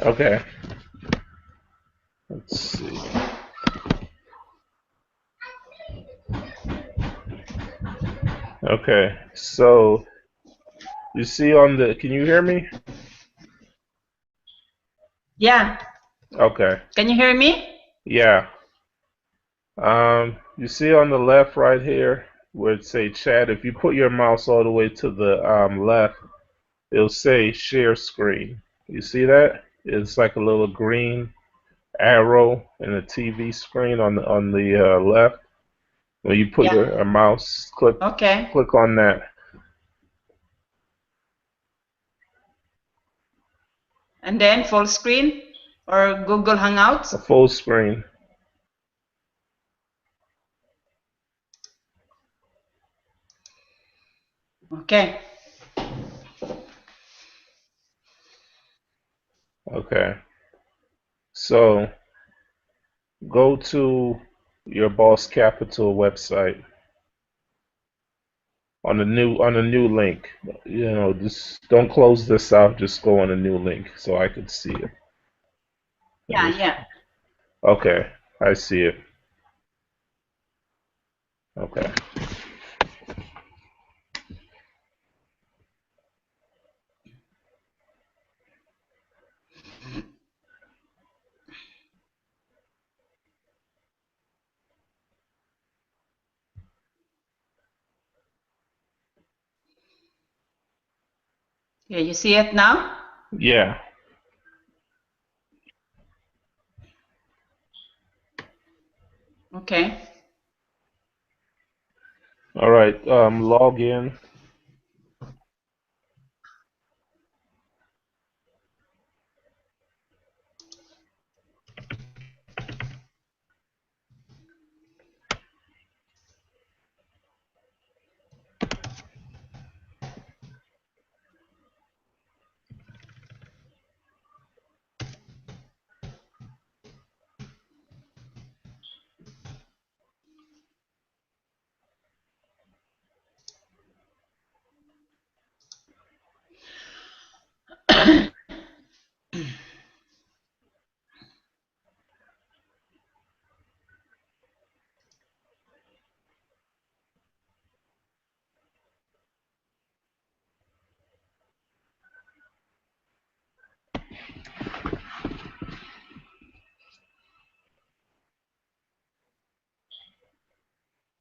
Okay. Let's see. Okay. So you see on the, can you hear me? Yeah. Okay. Can you hear me? Yeah. You see on the left right here where it say chat, if you put your mouse all the way to the left, it'll say share screen. You see that? It's like a little green arrow in the TV screen on the left. When you put Yeah. your mouse, Okay. click on that. And then full screen or Google Hangouts? A full screen. Okay. Okay. So go to your Boss Capital website on a new link. You know, just don't close this out. Just go on a new link so I could see it. Yeah, yeah. Okay, I see it. Okay. Yeah, you see it now? Yeah. Okay. All right. Log in.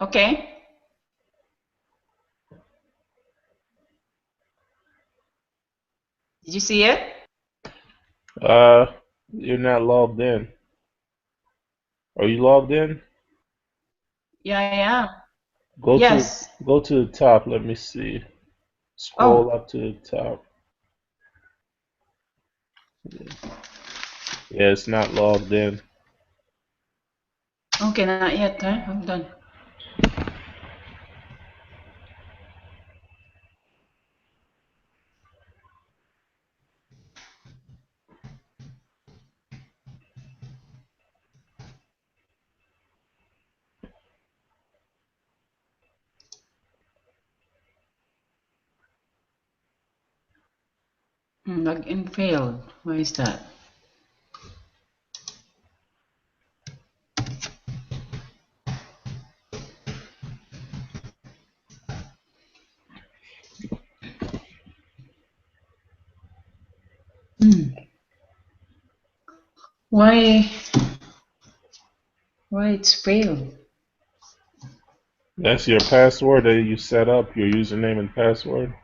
Okay. Did you see it? Uh, you're not logged in. Are you logged in? Yeah, yeah. Go to Yes. go to the top. Let me see. Scroll Oh, up to the top. Yeah, it's not logged in. okay, not yet, huh? Hold on. Login failed. Why is that? Hmm. Why? Why it's failed? That's your password that you set up, your username and password.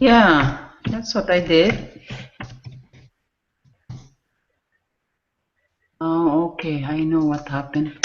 Yeah, that's what I did. Oh, okay. I know what happened.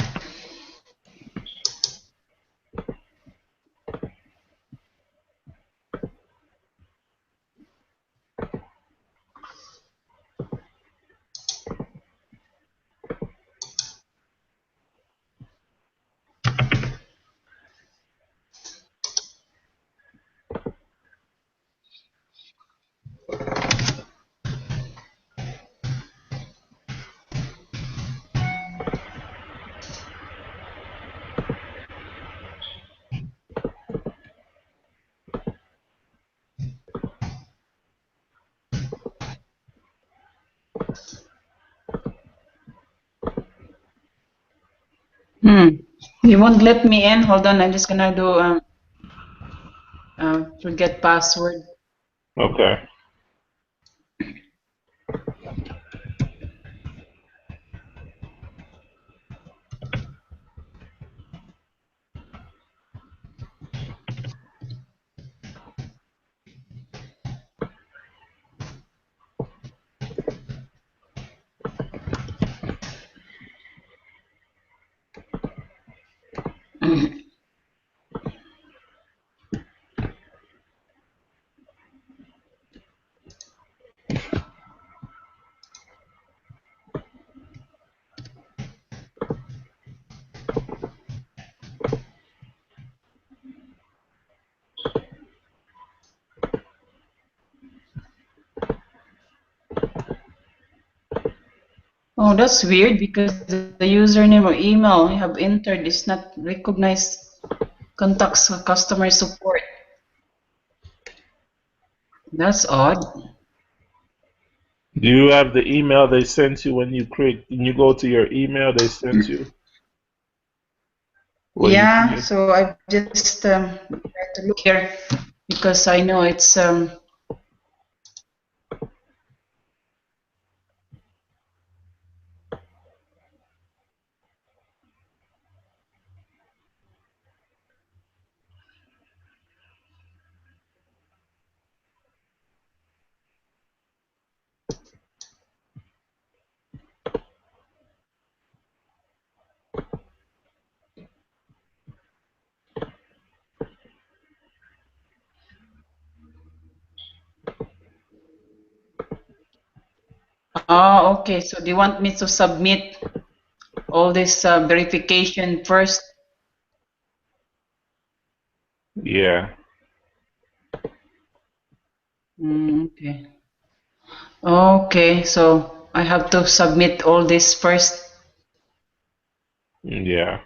Hmm. You won't let me in. Hold on. I'm just gonna do forget password. Okay. Oh, that's weird because the username or email you have entered is not recognized. Contacts customer support. That's odd. Do you have the email they sent you when you go to your email they sent you? Where you see Yeah, it? so I've just tried to look here because I know it's oh, okay. So they want me to submit all this verification first. Yeah. Okay. Okay, so I have to submit all this first. Yeah.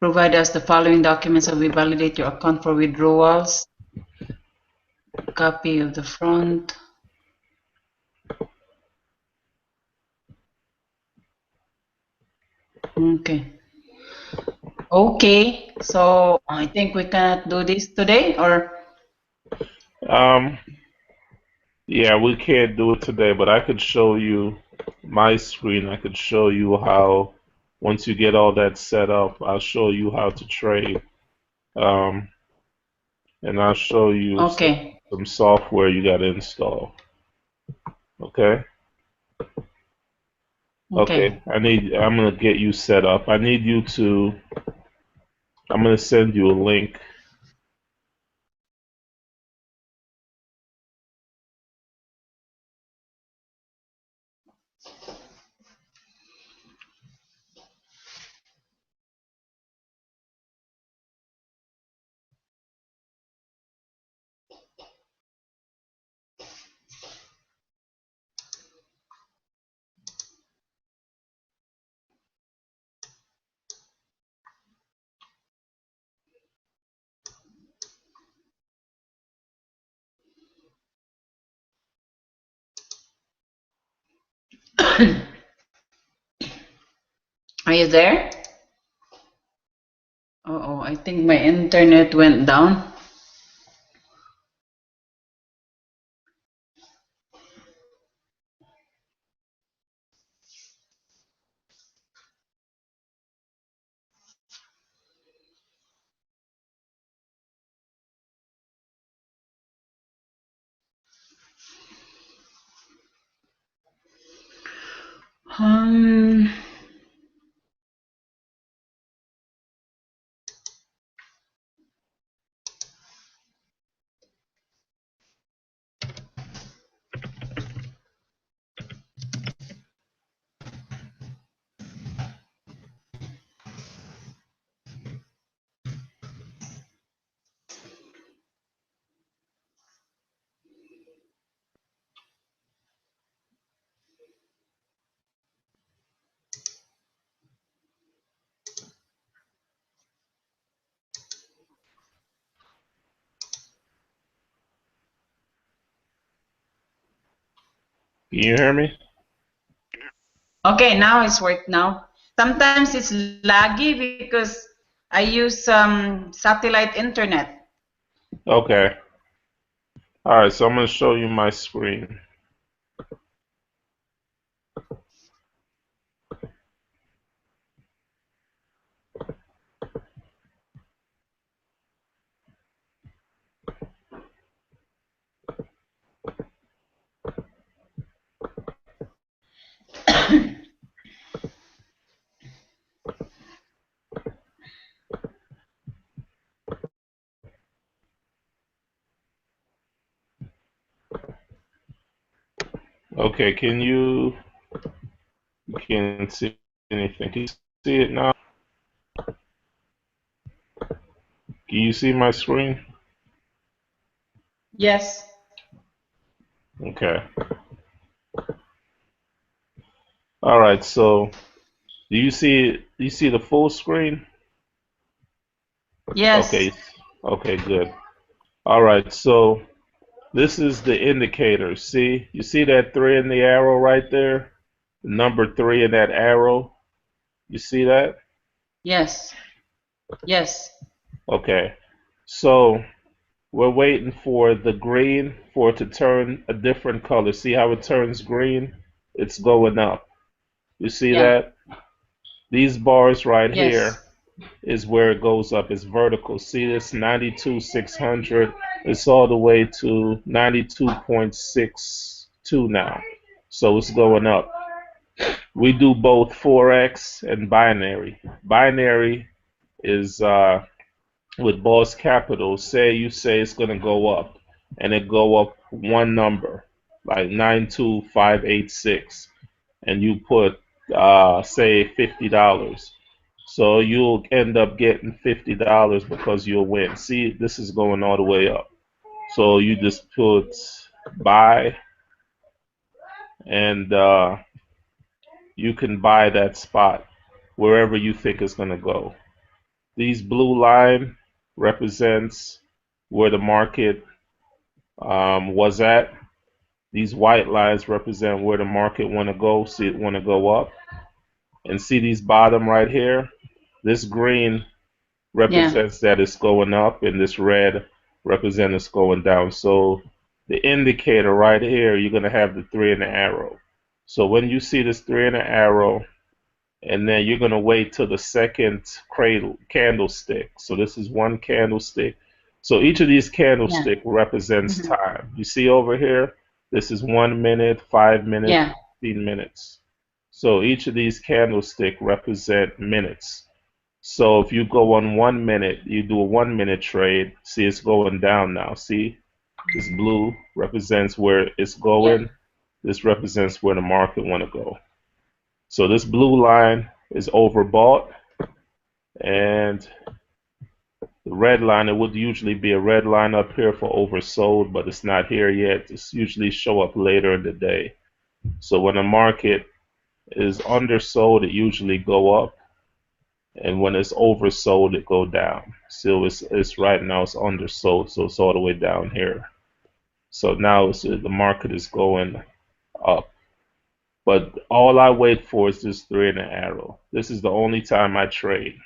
Provide us the following documents and we validate your account for withdrawals. Copy of the front. Okay. Okay, so I think we cannot do this today or Um, yeah, we can't do it today, but I could show you my screen. I could show you how, once you get all that set up, I'll show you how to trade. Um, and I'll show you okay. some software you got to install. Okay? Okay. Okay. I'm gonna get you set up. I'm gonna send you a link. Are you there? Oh, I think my internet went down. Um, Can you hear me? Okay, now it's worked now. Sometimes it's laggy because I use satellite internet. Okay. All right, so I'm going to show you my screen. Okay, you can't see anything. Can you see it now? Can you see my screen? Yes. Okay. All right, so do you see the full screen? Yes. Okay. Okay, good. All right, so this is the indicator. See? You see that three in the arrow right there? The number three in that arrow? You see that? Yes. Yes. Okay. So we're waiting for the green for it to turn a different color. See how it turns green? It's going up. You see Yeah. that? These bars right Yes. here is where it goes up. It's vertical. See this 92,600. It's all the way to 92.62 now. So it's going up. We do both Forex and binary. Binary is with Boss Capital. Say you say it's going to go up and it go up one number, like 92586, and you put say $50. So you'll end up getting $50 because you'll win. See, this is going all the way up. So you just put buy, and you can buy that spot wherever you think it's going to go. These blue line represents where the market was at. These white lines represent where the market want to go. See it want to go up. And see these bottom right here? This green Yeah. represents that it's going up, and this red represents it's going down. So the indicator right here, you're going to have the three and the arrow. So when you see this three and the arrow, and then you're going to wait till the second cradle candlestick. So this is one candlestick. So each of these Yeah. candlestick represents Mhm. time. You see over here, this is 1 minute, 5 minutes, Yeah. 15 minutes. So each of these candlestick represent minutes. So if you go on 1 minute, you do a 1 minute trade. See, it's going down now. See, this blue represents where it's Yeah. going. This represents where the market want to go. So this blue line is overbought, and the red line, it would usually be a red line up here for oversold, but it's not here yet. It's usually show up later in the day. So when the market is undersold, it usually go up, and when it's oversold, it go down. So it's right now it's undersold, so it's all the way down here. So now the market is going up. But all I wait for is this three and an arrow. This is the only time I trade,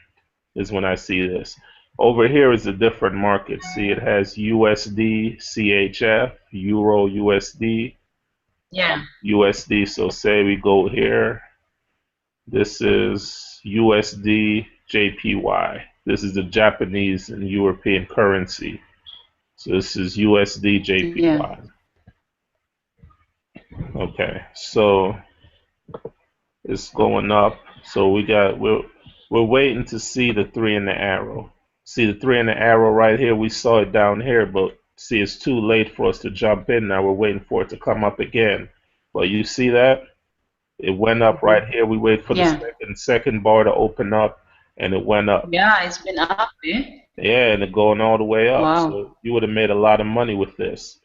is when I see this. Over here is a different market. See, it has USD, CHF, Euro USD, Yeah. USD. So say we go here. This is USD JPY. This is the Japanese and European currency. So this is USD Yeah. JPY. Okay, so it's going up. So we're waiting to see the three and the arrow. See the three and the arrow right here. We saw it down here, but see it's too late for us to jump in now. We're waiting for it to come up again. But you see that? It went up right here. We wait for the Yeah. second bar to open up, and it went up. Yeah. It's been up, eh? Yeah, and it going all the way up. Wow. So you would have made a lot of money with this.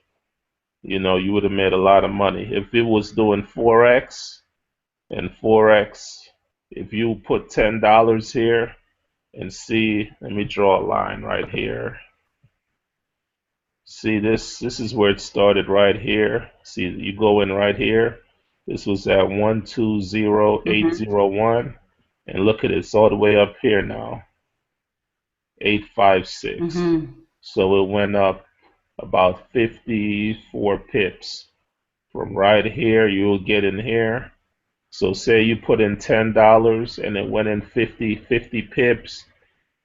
You would have made a lot of money if it was doing Forex. And Forex, if you put $10 here and see, let me draw a line right here. See this? This is where it started right here. See, you go in right here. This was at Mm-hmm. 120801. And look at it, it's all the way up here now, 856. Mm-hmm. So it went up about 54 pips. From right here, you'll get in here. So say you put in $10 and it went in 50 pips,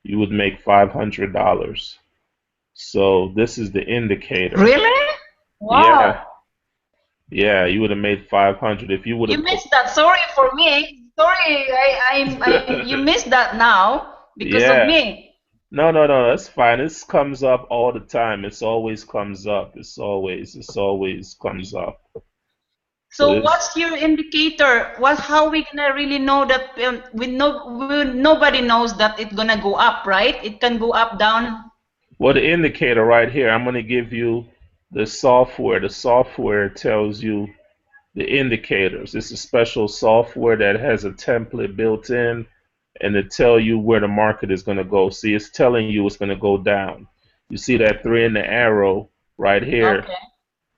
you would make $500. So this is the indicator. Really? Yeah, Wow. yeah, you would have made 500 if you would You have put. missed that. Sorry for me. Sorry, you missed that now because of Yeah. me. No, that's fine. This comes up all the time. It's always comes up. It's always comes up. So So it's what's your indicator? What how we gonna really know that nobody knows that it's gonna go up, right? It can go up, down. well, the indicator right here. I'm going to give you the software. The software tells you the indicators. It's a special software that has a template built in, and it tell you where the market is going to go. See, it's telling you it's going to go down. You see that three in the arrow right here. Okay.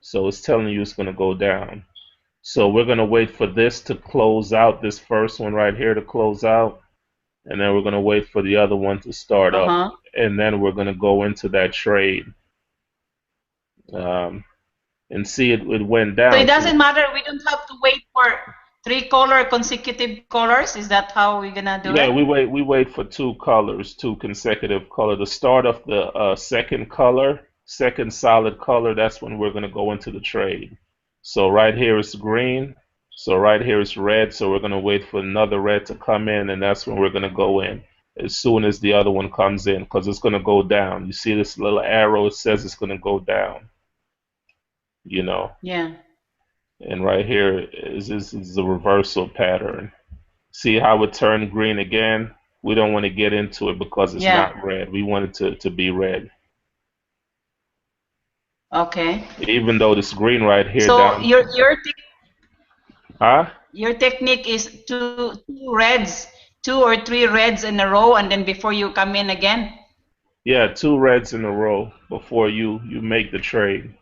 So it's telling you it's going to go down. So we're going to wait for this to close out, this first one right here to close out, and then we're going to wait for the other one to start up, Uh-huh. and then we're going to go into that trade um, and see it went So it down. doesn't See, matter. We don't have to wait for three color consecutive colors. Is that how we're gonna do yeah, it? we wait for two colors, two consecutive color. The start of the second color, second solid color, that's when we're going to go into the trade. So right here is green. So right here is red. So we're going to wait for another red to come in, and that's when we're going to go in as soon as the other one comes in, because it's going to go down. You see this little arrow? It says it's going to go down, you know. Yeah. And right here is the reversal pattern. See how it turned green again? We don't want to get into it because it's Yeah. not red. We want it to be red. Okay. Even though this green right here So down. Huh? your technique is two reds, two or three reds in a row, and then before you come in again. Yeah, two reds in a row before you make the trade.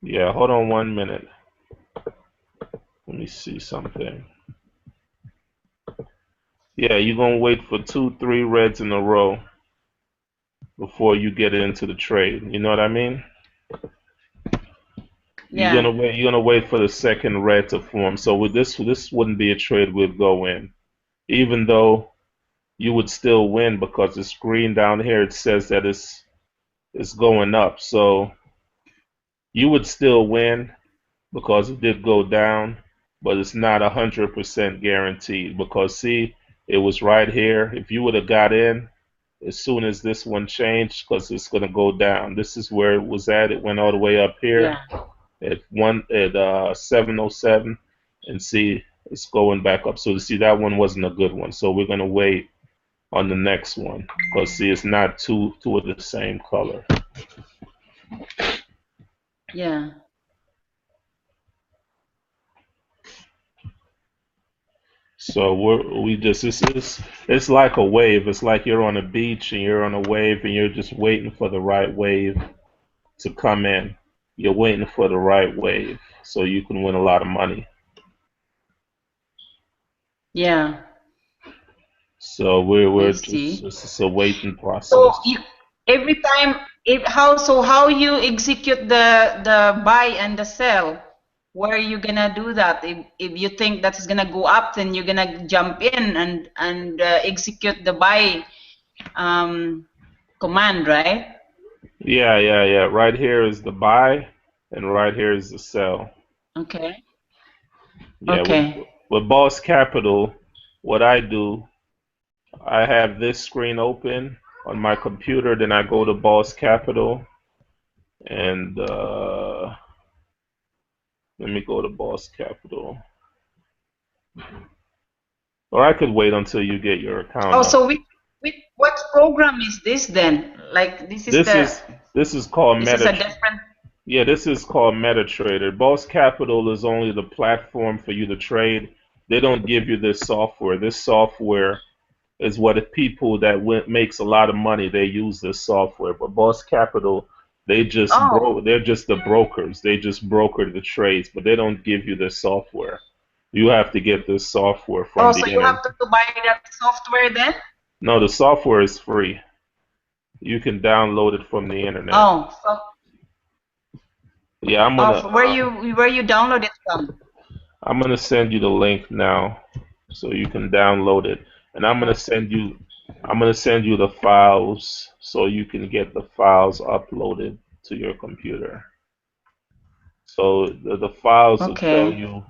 Yeah, hold on 1 minute. Let me see something. Yeah, you're gonna wait for two, three reds in a row before you get into the trade. You know what I mean? You're Yeah. gonna wait. You're gonna wait for the second red to form. So with this wouldn't be a trade we'd go in, even though you would still win because the screen down here it says that it's going up. So you would still win because it did go down, but it's not 100% guaranteed because see, it was right here. If you would have got in as soon as this one changed, because it's gonna go down. This is where it was at. It went all the way up here Yeah. at 707, and see it's going back up. So you see that one wasn't a good one. So we're gonna wait on the next one because see it's not two of the same color. Yeah. So we just it's like a wave. It's like you're on a beach and you're on a wave and you're just waiting for the right wave to come in. You're waiting for the right wave so you can win a lot of money. Yeah. So we're I just see. it's a waiting So process. you every time if how you execute the buy and the sell? Where are you gonna do that? If you think that is gonna go up, then you're gonna jump in and execute the buy command, right? Yeah. Right here is the buy and right here is the sell. Okay. Yeah, Okay. with Boss Capital, what I do, I have this screen open on my computer, then I go to Boss Capital and let me go to Boss Capital. Or I could wait until you get your account Oh, up. so with what program is this then? Like This is this is called this is a different. Yeah, this is called MetaTrader. Boss Capital is only the platform for you to trade. They don't give you this software. This software is what the people that makes a lot of money they use this software. But Boss Capital, Oh, they're just the brokers. They just broker the trades, but they don't give you the software. You have to get this software from oh, the so you internet. have to buy that software then? No, the software is free. You can download it from the internet. Oh, so Yeah, where you download it from? I'm gonna send you the link now, so you can download it, and I'm gonna send you the files so you can get the files uploaded to your computer. So the files will tell Okay. you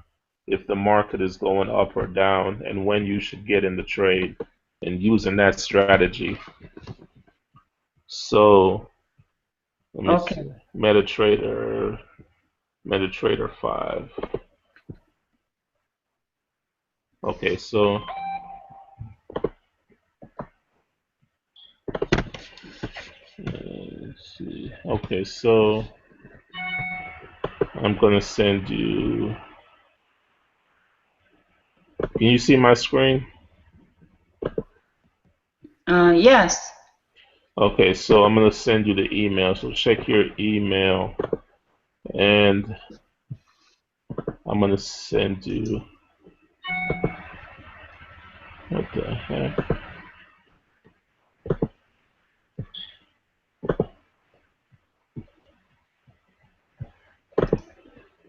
if the market is going up or down and when you should get in the trade and using that strategy. So let me see. Okay. MetaTrader, MetaTrader 5. Okay, so let's see. Okay, so I'm gonna send you. Can you see my screen? Yes. Okay, so I'm gonna send you the email. So check your email, and I'm gonna send you. What the heck?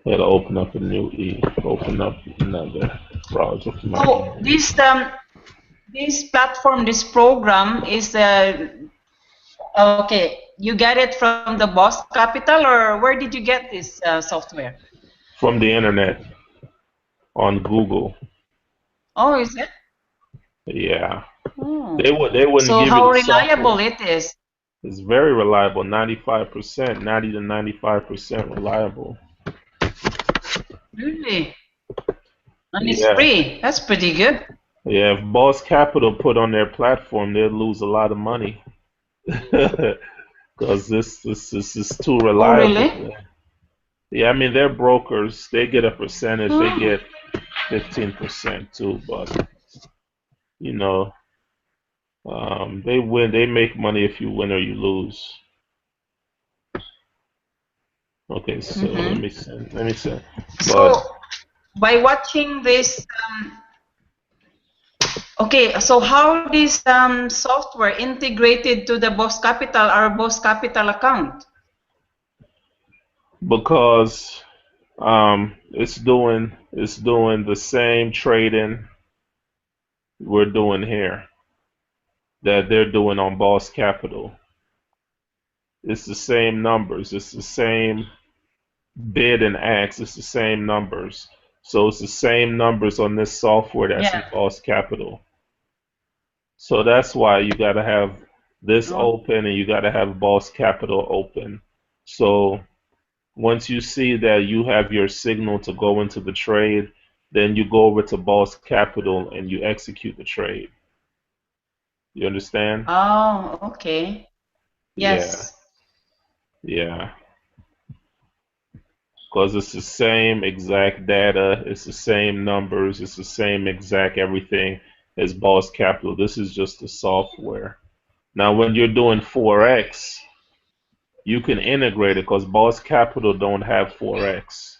I gotta open up a new open up another browser for my So email. this platform, this program is okay. You get it from the Boss Capital, or where did you get this software? From the internet on Google. Oh, is it? Yeah, Oh. they wouldn't So give you how the reliable software. it is? It's very reliable, 95%, 90 to 95% reliable. Really? And it's Yeah, free. That's pretty good. yeah. If Boss Capital put on their platform, they'd lose a lot of money because this is too Oh, reliable. really? Yeah, I mean they're brokers. They get a percentage. They Hmm. get 15% too, but you know, they win. They make money if you win or you lose. Okay, so Mm-hmm. let me send. But So by watching this, okay, so how this software integrated to the Boss Capital or Boss Capital account? because it's doing the same trading we're doing here that they're doing on Boss Capital. It's the same numbers. It's the same bid and ask. It's the same numbers. So it's the same numbers on this software that's in Yeah. Boss Capital. So that's why you got to have this Oh, open and you got to have Boss Capital open. So once you see that you have your signal to go into the trade, then you go over to Boss Capital and you execute the trade. You understand? oh, okay. Yeah, Yes. yeah. Because it's the same exact data, it's the same numbers, it's the same exact everything as Boss Capital. This is just the software. Now, when you're doing Forex, you can integrate it because Boss Capital don't have Forex.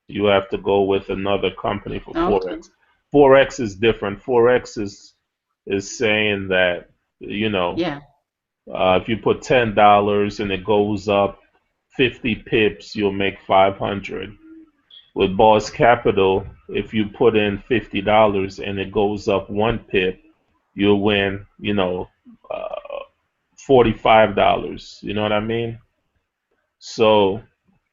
You have to go with another company for Okay. Forex. Forex is different. Forex is saying that Yeah. if you put $10 and it goes up 50 pips, you'll make 500. With Boss Capital, if you put in $50 and it goes up 1 pip, you'll win, $45. You know what I mean? So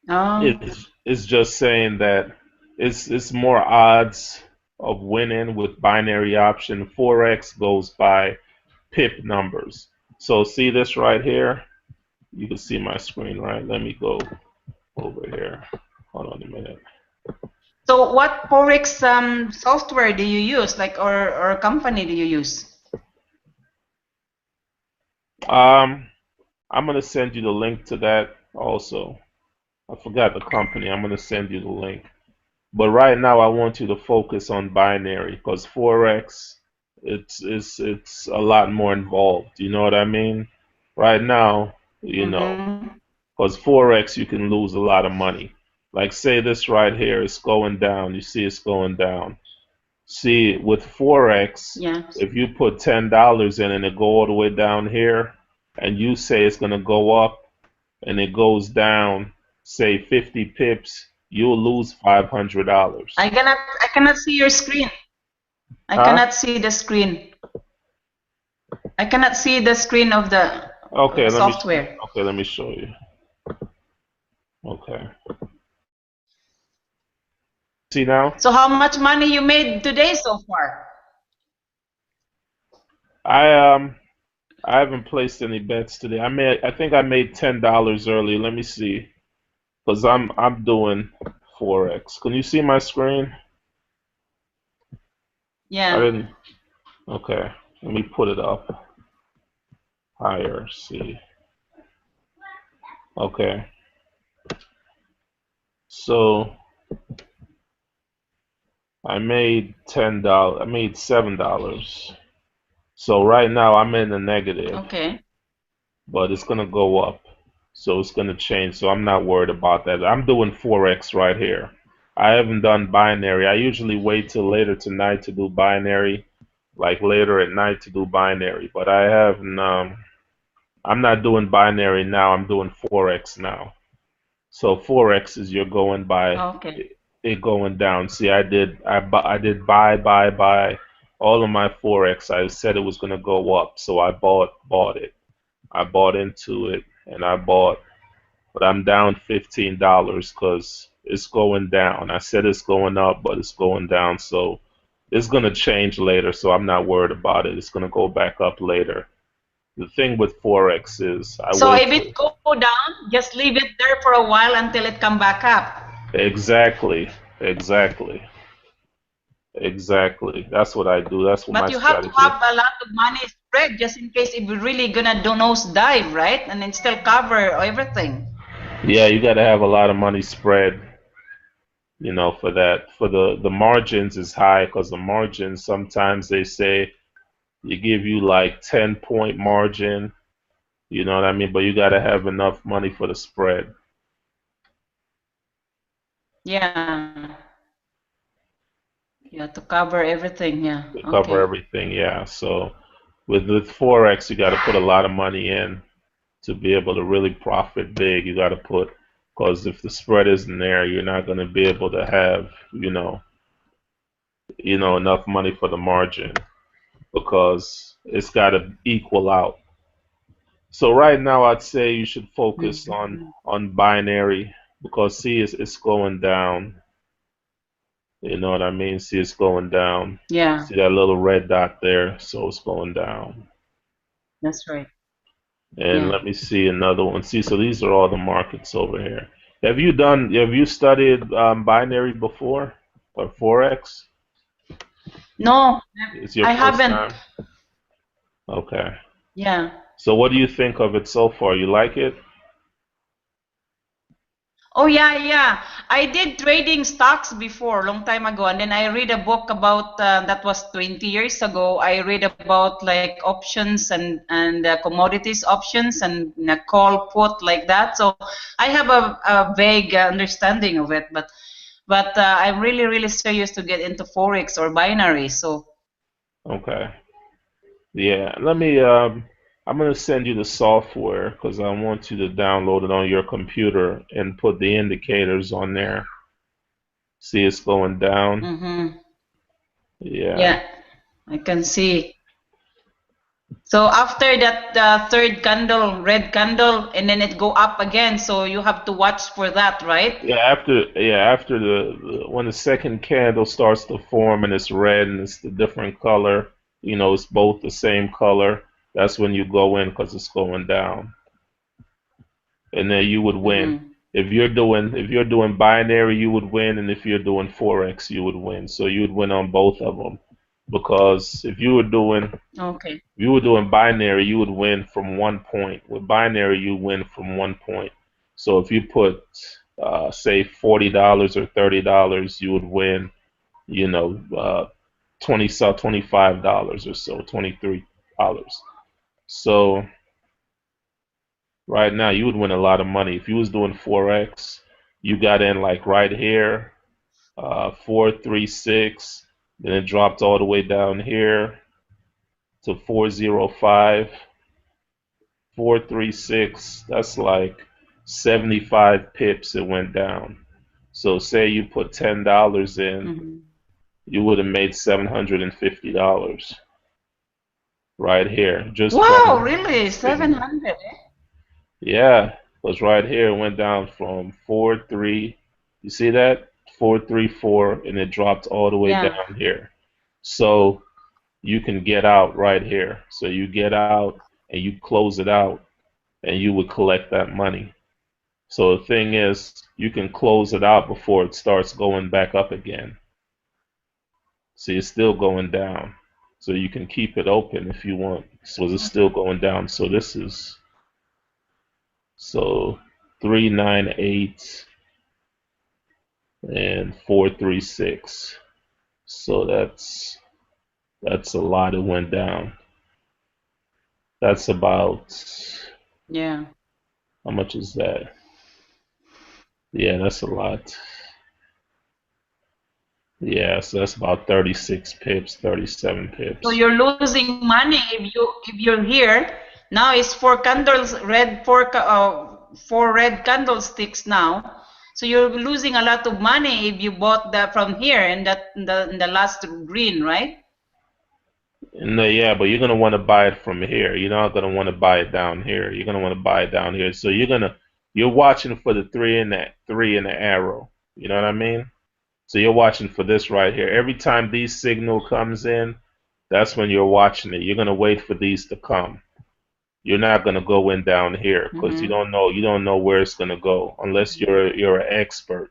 Oh, it's just saying that it's more odds of winning with binary option. Forex goes by pip numbers. So see this right here? You can see my screen, right? Let me go over here. Hold on a minute. so what Forex software do you use, like, or company do you use? Um, I'm gonna send you the link to that also. I forgot the company. I'm gonna send you the link. But right now, I want you to focus on binary because Forex, it's a lot more involved. You know what I mean? Right now, Mm-hmm. Because Forex, you can lose a lot of money. Like say this right here is going down. You see it's going down. See, with Forex, Yeah. if you put $10 in and it go all the way down here, and you say it's gonna go up and it goes down, say 50 pips, you'll lose $500. I cannot see your screen. I Huh? cannot see the screen. I cannot see the screen of Okay, the let me software. okay, let me show you. Okay. See now? So how much money you made today so far? I I haven't placed any bets today. I think I made $10 early. Let me see. Because I'm doing Forex. Can you see my screen? I Yeah. didn't okay. Let me put it up higher. See. Okay. So I made $10. I made $7. So right now I'm in the negative, Okay. but it's gonna go up. So it's gonna change. So I'm not worried about that. I'm doing Forex right here. I haven't done binary. I usually wait till later tonight to do binary, like later at night to do binary. But I haven't. I'm not doing binary now. I'm doing Forex now. So Forex is you're going by Okay. it going down. See, I did buy all of my Forex. I said it was gonna go up, so I bought it. I bought into it and I bought, but I'm down $15 because it's going down. I said it's going up, but it's going down, so it's gonna change later. So I'm not worried about it. It's gonna go back up later. The thing with Forex is I So wait if for it go down, just leave it there for a while until it come back up. exactly, exactly, exactly. That's what I do. That's what my But you have to strategy. have a lot of money spread just in case if you're really gonna do nose dive, right? And then still cover everything. Yeah, you got to have a lot of money spread, for that. For the margins is high because the margins sometimes they say you give you like 10-point margin, you know what I mean? But you got to have enough money for the spread Yeah. You have to cover everything. Yeah. to cover Okay. everything. Yeah. So with Forex, you got to put a lot of money in to be able to really profit big. You got to put because if the spread isn't there, you're not going to be able to have, enough money for the margin because it's got to equal out. So right now, I'd say you should focus on Mhm. on binary because see, it's going down. You know what I mean? See, it's going down. Yeah. See that little red dot there? So it's going down. That's right. And Yeah. let me see another one. See, so these are all the markets over here. Have you studied binary before or Forex? No, It's your I first haven't. time? Okay. Yeah. So what do you think of it so far? You like it? Oh yeah, yeah. I did trading stocks before, long time ago, and then I read a book about that was 20 years ago. I read about like options and commodities options and call put like that. So I have a vague understanding of it, but I'm really serious to get into forex or binary. So Okay. Yeah, I'm gonna send you the software because I want you to download it on your computer and put the indicators on there. See it's going down. mm-hmm. Yeah. Yeah, I can see. So after that third candle, red candle, and then it go up again. So you have to watch for that, right? After when the second candle starts to form and it's red and it's the different color, it's both the same color, that's when you go in because it's going down. And then you would win. Mm-hmm. If you're doing binary, you would win, and if you're doing forex, you would win. So you would win on both of them, because Okay. if you were doing binary, you would win from 1 point. With binary, you win from 1 point. So if you put say $40 or $30, you would win, 25 dollars or so, $23. So right now, you would win a lot of money. If you was doing Forex, you got in like right here, 436, then it dropped all the way down here to 405, 436. That's like 75 pips it went down. So say you put $10 in, Mm-hmm. you would have made $750 right here just Wow, from really? spinning. 700? Yeah, because right here it went down from 4.3. You see that? 4.34, and it dropped all the way Yeah. down here. So you can get out right here. So you get out and you close it out, and you would collect that money. So the thing is, you can close it out before it starts going back up again. See, it's still going down. So you can keep it open if you want. So it's still going down. So this is so 398 and 436. So that's a lot. It went down. That's about Yeah. how much is that? Yeah, that's a lot. Yeah, so that's about 36 pips, 37 So pips. you're losing money if you're here. Now it's four candles, four red candlesticks now. So you're losing a lot of money if you bought that from here and that in the last green, right? No, yeah, but you're gonna want to buy it from here. You're not gonna want to buy it down here. You're gonna want to buy it down here. So you're watching for the three and the arrow. You know what I mean? So you're watching for this right here. Every time these signal comes in, that's when you're watching it. You're gonna wait for these to come. You're not gonna go in down here because Mm-hmm. you don't know where it's gonna go unless you're an expert.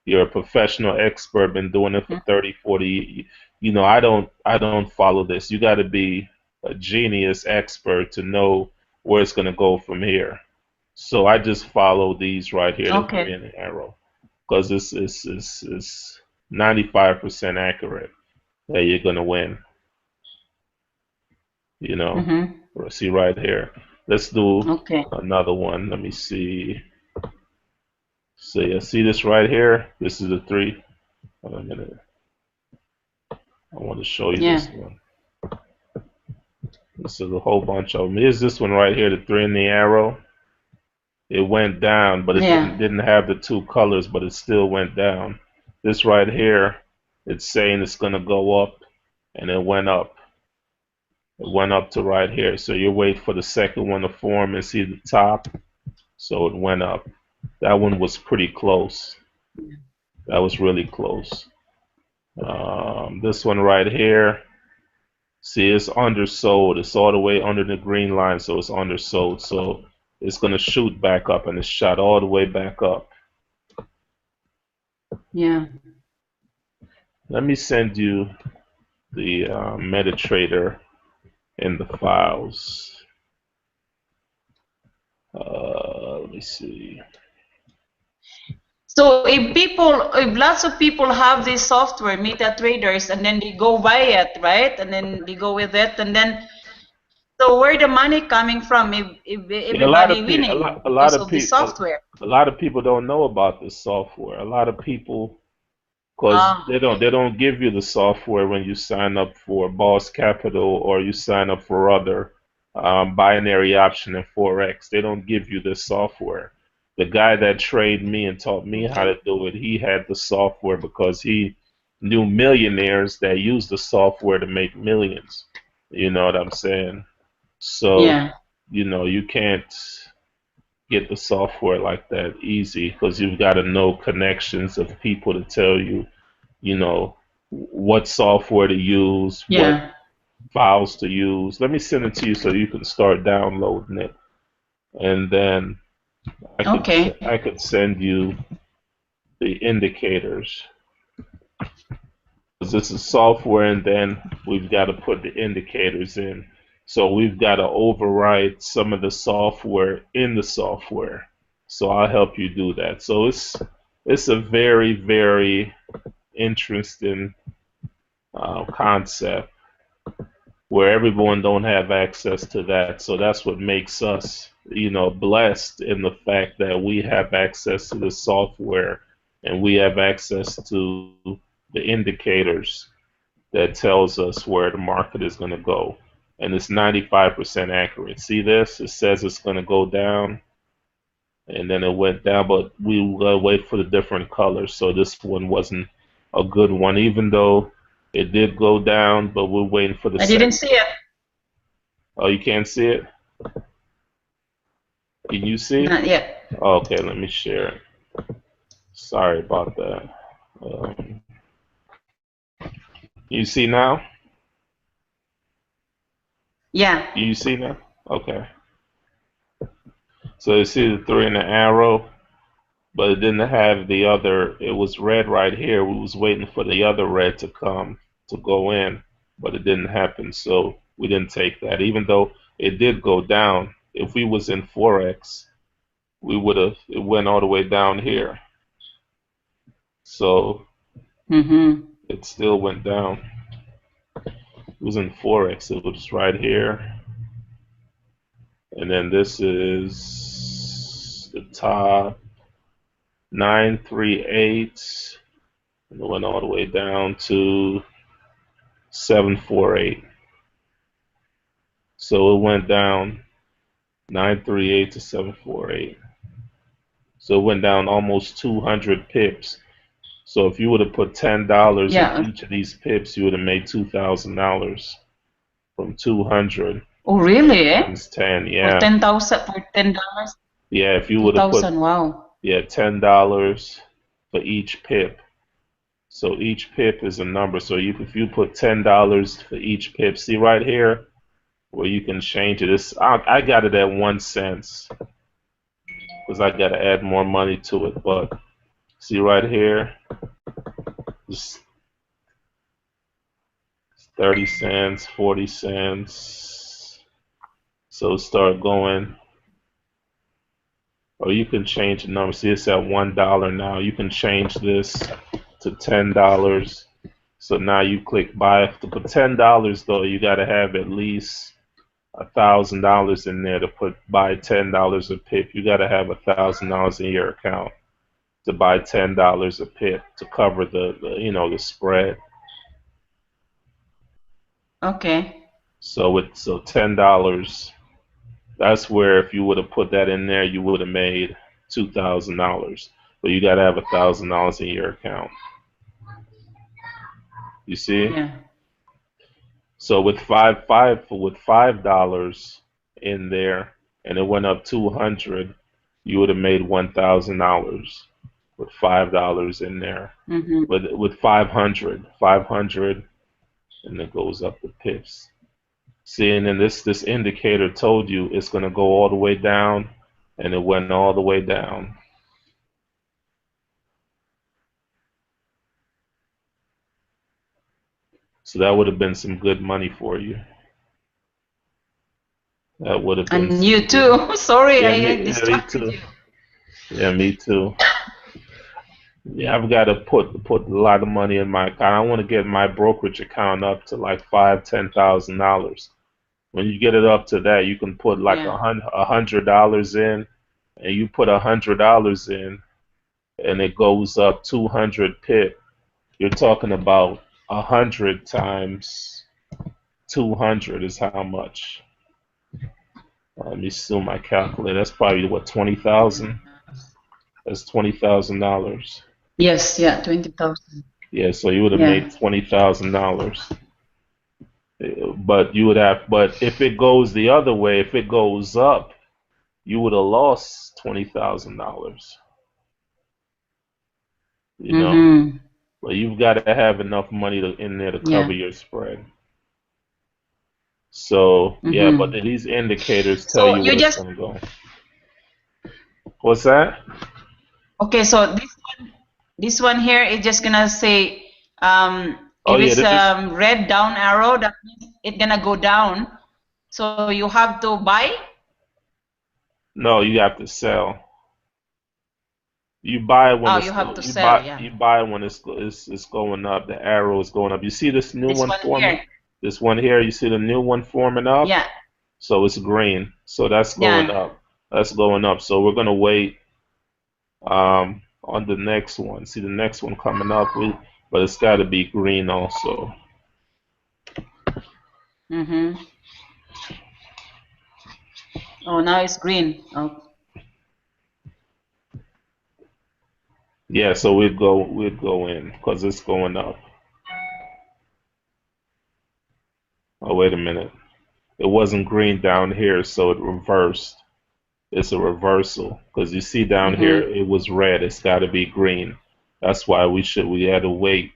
You're a professional expert, been doing it for 30, 40. I don't follow this. You got to be a genius expert to know where it's gonna go from here. So I just follow these right here, the three Okay. and the arrow, because it's 95% accurate that you're gonna win. You know, Mm-hmm. see right here. Let's do Okay. another one. Let me see. So yeah, see this right here? This is a three. Hold on a minute. I want to show you Yeah. this one. This is a whole bunch of them. Here's this one right here, the three and the arrow. It went down, but it Yeah. didn't have the two colors, but it still went down. This right here, it's saying it's gonna go up, and it went up. It went up to right here. So you wait for the second one to form and see the top. So it went up. That one was pretty close. That was really close. This one right here, see, it's undersold. It's all the way under the green line, so it's undersold. So it's gonna shoot back up, and it's shot all the way back up. Yeah. Let me send you the MetaTrader in the files. Let me see. So if lots of people have this software, meta traders, and then they go buy it, right? And then they go with it, and then so where the money coming from if Yeah, everybody winning because of the software? a lot of people don't know about this software. A lot of people, because Ah, they okay. don't give you the software when you sign up for Boss Capital or you sign up for other binary option and Forex. They don't give you this software. The guy that trained me and taught me how Okay. to do it, he had the software because he knew millionaires that used the software to make millions. You know what I'm saying? So, Yeah. you can't get the software like that easy because you've got to know connections of people to tell you, what software to use, what Yeah. files to use. Let me send it to you so you can start downloading it, and then Okay. I could send you the indicators. 'Cause this is software, and then we've got to put the indicators in. So we've got to override some of the software in the software. So I'll help you do that. So it's a very, very interesting concept where everyone don't have access to that. So that's what makes us blessed in the fact that we have access to the software and we have access to the indicators that tells us where the market is going to go. And it's 95% accurate. See this? It says it's going to go down, and then it went down, but we gotta wait for the different colors. So this one wasn't a good one, even though it did go down, but we're waiting for the I didn't second. see it. Oh, you can't see it? Can you see? Not yet. Okay, let me share it. Sorry about that. Um, you see now? Yeah. You see now? Okay. So you see the three and the arrow, but it didn't have the other. It was red right here. We was waiting for the other red to come to go in, but it didn't happen. So we didn't take that, even though it did go down. If we was in Forex, we would have. It went all the way down here. So Mm-hmm. it still went down. It was in Forex. It was right here, and then this is the top 938, and it went all the way down to 748. So it went down 938 to 748. So it went down almost 200 pips. So if you would have put $10 in Yeah. each of these pips, you would have made $2,000 from 200 Oh, really? times 10. For Yeah. 10,000, for $10, Yeah, if you would have put 2,000. Wow. $10 for each pip. So each pip is a number. So if you put $10 for each pip, see right here where you can change it. I got it at 1 cent because I got to add more money to it. But see right here, it's 30 cents, 40 cents. So start going, or you can change the number. See, it's at $1 now. You can change this to $10. So now you click buy. To put $10 though, you got to have at least $1,000 in there to put buy $10 a pip. You got to have $1,000 in your account to buy $10 a pip to cover the spread. Okay. So $10. That's where if you would have put that in there, you would have made $2,000. But you got to have $1,000 in your account. You see? Yeah. So with $5 in there, and it went up 200, you would have made $1,000 with $5 in there. Mm-hmm. But with 500, and it goes up the pips. See, and then this indicator told you it's gonna go all the way down, and it went all the way down. So that would have been some good money for you. That would have been And some you good. too. Sorry, Yeah, I me distracted too. you. Yeah, me too. Yeah, I've got to put a lot of money in my account. I want to get my brokerage account up to like $5,000, $10,000. When you get it up to that, you can put like Yeah. $100 in, and you put $100 in, and it goes up 200 pip. You're talking about 100 times 200 is how much? Let me see my calculator. That's probably what, 20,000? That's $20,000. Yes, yeah, 20,000. Yeah, so you would have Yeah. made $20,000. But you would have, but if it goes the other way, if it goes up, you would have lost $20,000. You know, Mm-hmm. but you've got to have enough money in there to cover Yeah. your spread. So yeah, but Mm-hmm. these indicators tell So you you where it's just gonna go. What's that? okay, so this one here is just gonna say Oh if yeah, it's this is red down arrow, that means it's gonna go down. So you have to buy. no. You have to sell. You buy when Oh, you have to you sell, buy yeah. you buy when it's going up. The arrow is going up. You see this new This one one forming? here. This one here. You see the new one forming up? Yeah, So it's green. So that's going yeah. up. That's going up. So we're gonna wait on the next one. See the next one coming up, but it's got to be green also. Mm-hmm. Oh, now it's green. Oh. Yeah, so we'd go in because it's going up. Oh, wait a minute. It wasn't green down here, so it reversed. It's a reversal because you see down here Mm-hmm. it was red. It's got to be green. That's why we had to wait.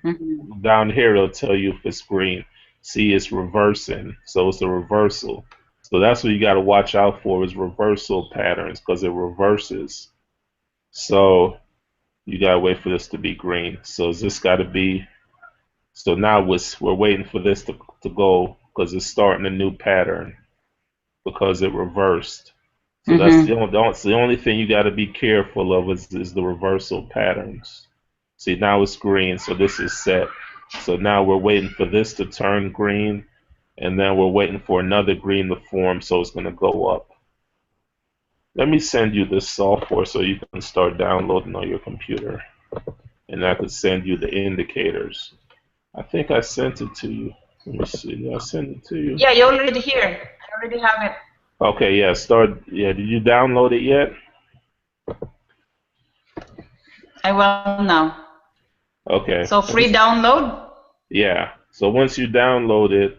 Mm-hmm. Down here it'll tell you if it's green. See, it's reversing, so it's a reversal. So that's what you got to watch out for is reversal patterns because it reverses. So you got to wait for this to be green. So this got to be. So now we're waiting for this to go because it's starting a new pattern because it reversed. So that's Mm-hmm. the only thing you got to be careful of is the reversal patterns. See, now it's green, so this is set. So now we're waiting for this to turn green, and then we're waiting for another green to form, so it's going to go up. Let me send you this software so you can start downloading on your computer, and I could send you the indicators. I think I sent it to you. Let me see. Did I send it to you? Yeah, you already here. I already have it. Okay, yeah, start. Yeah, did you download it yet? I will now. Okay. So free download? Yeah. So once you download it,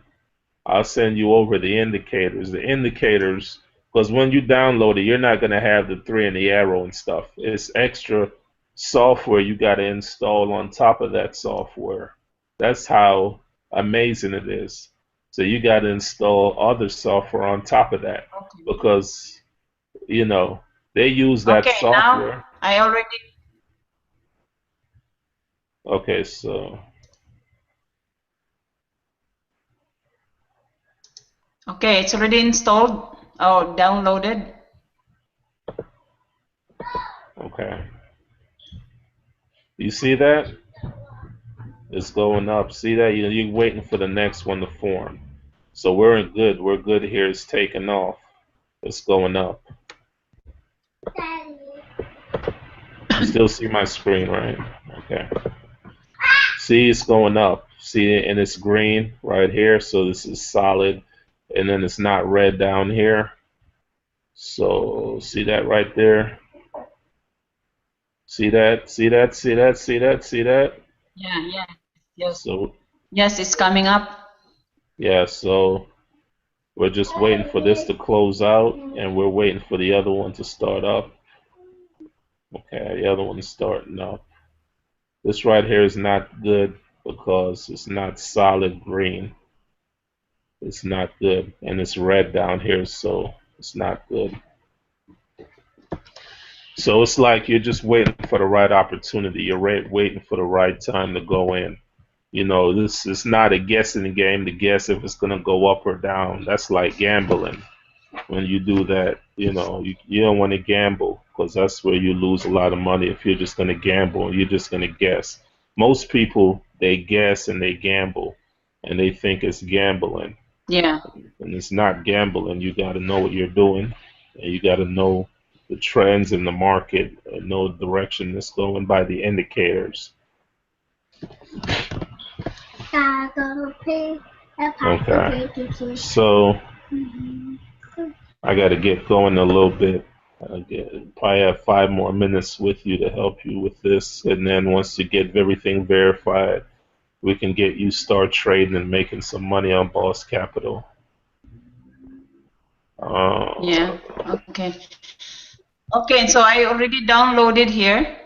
I'll send you over the indicators. The indicators, because when you download it, you're not going to have the three and the arrow and stuff. It's extra software you got to install on top of that software. That's how amazing it is. So you got to install other software on top of that Okay. because, you know, they use that Okay, now software. I already. Okay, so, Okay, it's already installed. Oh, downloaded. okay. You see that? It's going up. See that? You're waiting for the next one to form. So we're good. We're good here. It's taking off. It's going up. You still see my screen, right? Okay. See, it's going up. See, and it's green right here. So this is solid. And then it's not red down here. So see that right there? See that? See that? See that? See that? See that? Yeah, yeah. Yes. So, Yes, it's coming up. yeah, so we're just waiting for this to close out and we're waiting for the other one to start up. Okay, the other one's starting up. This right here is not good because it's not solid green. It's not good. And it's red down here, so it's not good. So it's like you're just waiting for the right opportunity. You're waiting for the right time to go in. This is not a guessing game to guess if it's going to go up or down. That's like gambling. When you do that, you don't want to gamble because that's where you lose a lot of money if you're just going to gamble. You're just going to guess. Most people, they guess and they gamble and they think it's gambling. Yeah. And it's not gambling. You got to know what you're doing and you got to know the trends in the market and know the direction it's going by the indicators. Okay. So I got to get going a little bit. Probably have 5 more minutes with you to help you with this, and then once you get everything verified, we can get you start trading and making some money on Boss Capital. Yeah. Uh, Okay. Okay, so I already downloaded here.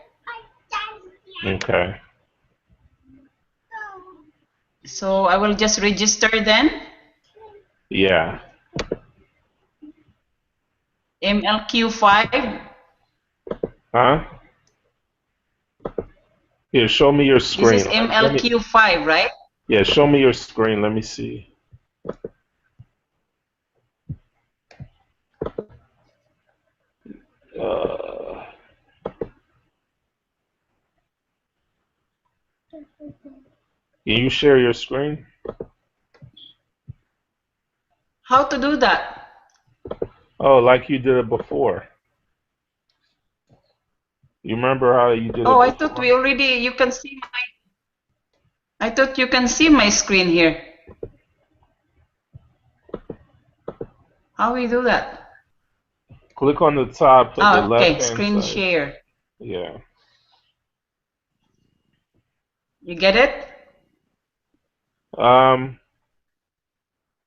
okay. So I will just register then. Yeah. MLQ5. Huh? Here, show me your This screen. is Let me. MLQ5, right? Yeah, show me your screen. Let me see. Uh, can you share your screen? How to do that? Oh, like you did it before. You remember how you did Oh, it I thought before? we already, you can see I thought you can see my screen here. How we do that? Click on the top of the Ah, okay, left-hand screen side. share. Yeah. You get it? Um,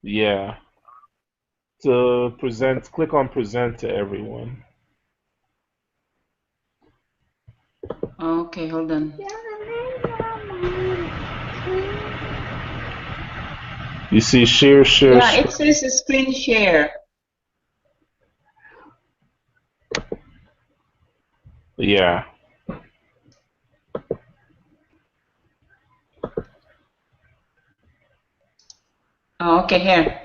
yeah. To present, click on present to everyone. Okay, hold on. You see share, share Yeah, it screen. says screen share. Yeah. Oh, okay, here.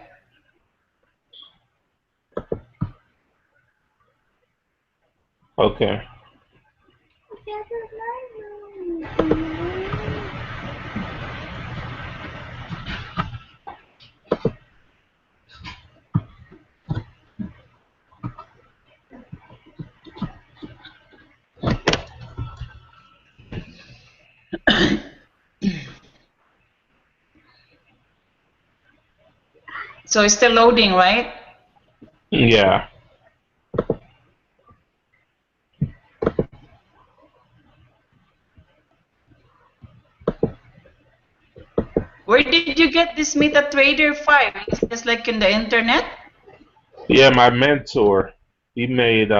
Okay. So it's still loading, right? Yeah. Where did you get this MetaTrader 5? Is this like in the internet? Yeah, my mentor, he made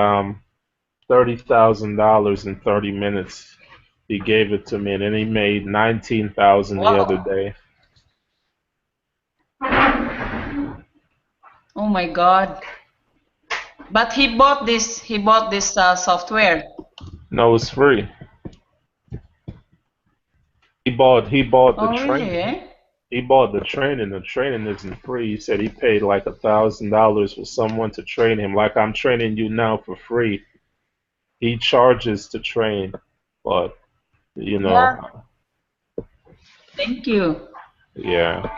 $30,000 in 30 minutes. He gave it to me, and then he made 19,000 the other Wow. day. Oh my God. But he bought this software. No, it's free. He bought the Oh, really? training. Eh? He bought the training. The training isn't free. He said he paid like $1,000 for someone to train him. Like I'm training you now for free. He charges to train, but you Yeah. know, Thank you. yeah.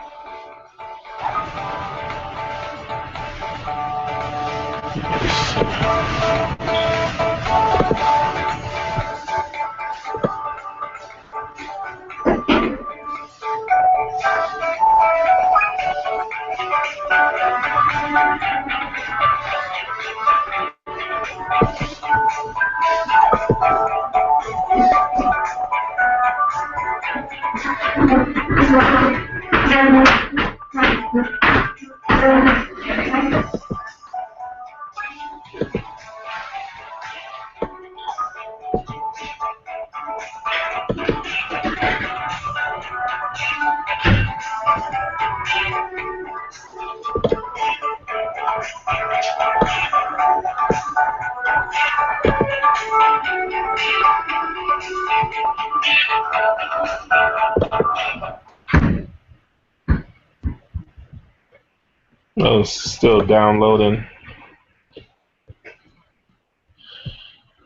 Oh, it's still downloading.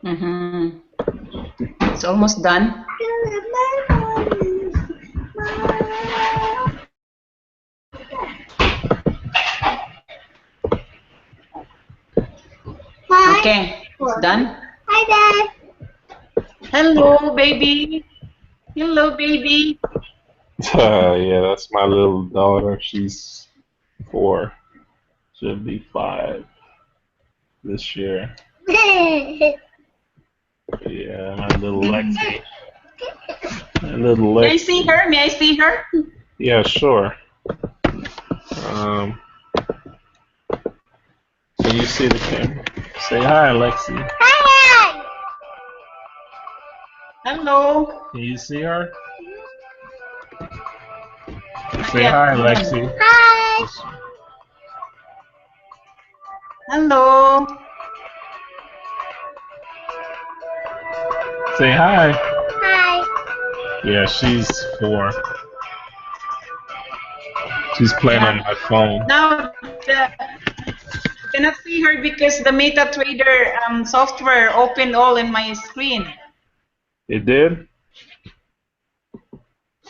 Mm-hmm. It's almost done. Okay, it's done. Hi, Dad. Hello, baby. Hello, baby. Yeah, that's my little daughter. She's 4. She'll be 5 this year. Yeah, my little Lexi. My little May I see Lexi. her? May I see her? Yeah, sure. Um, can you see the camera? Say hi, Lexi. Hi. Hello. Can you see her? Not Say yet. hi, Hold on. Lexi. Hi. Hello. Say hi. Hi. Yeah, she's 4. She's playing on Yeah. my phone. Now, you cannot see her because the MetaTrader software opened all in my screen. It did?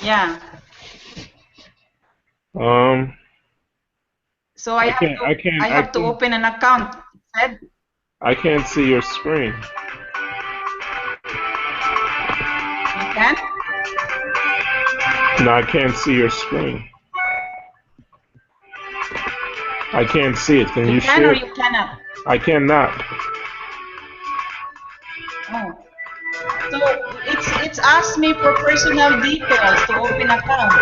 Yeah. Um, So I I have can't, to I can't, I I have to can't. open an account. said? I can't see your screen. You can? No, I can't see your screen. I can't see it. Can You you can or share? you cannot? I cannot. Oh. So it's asked me for personal details to open account.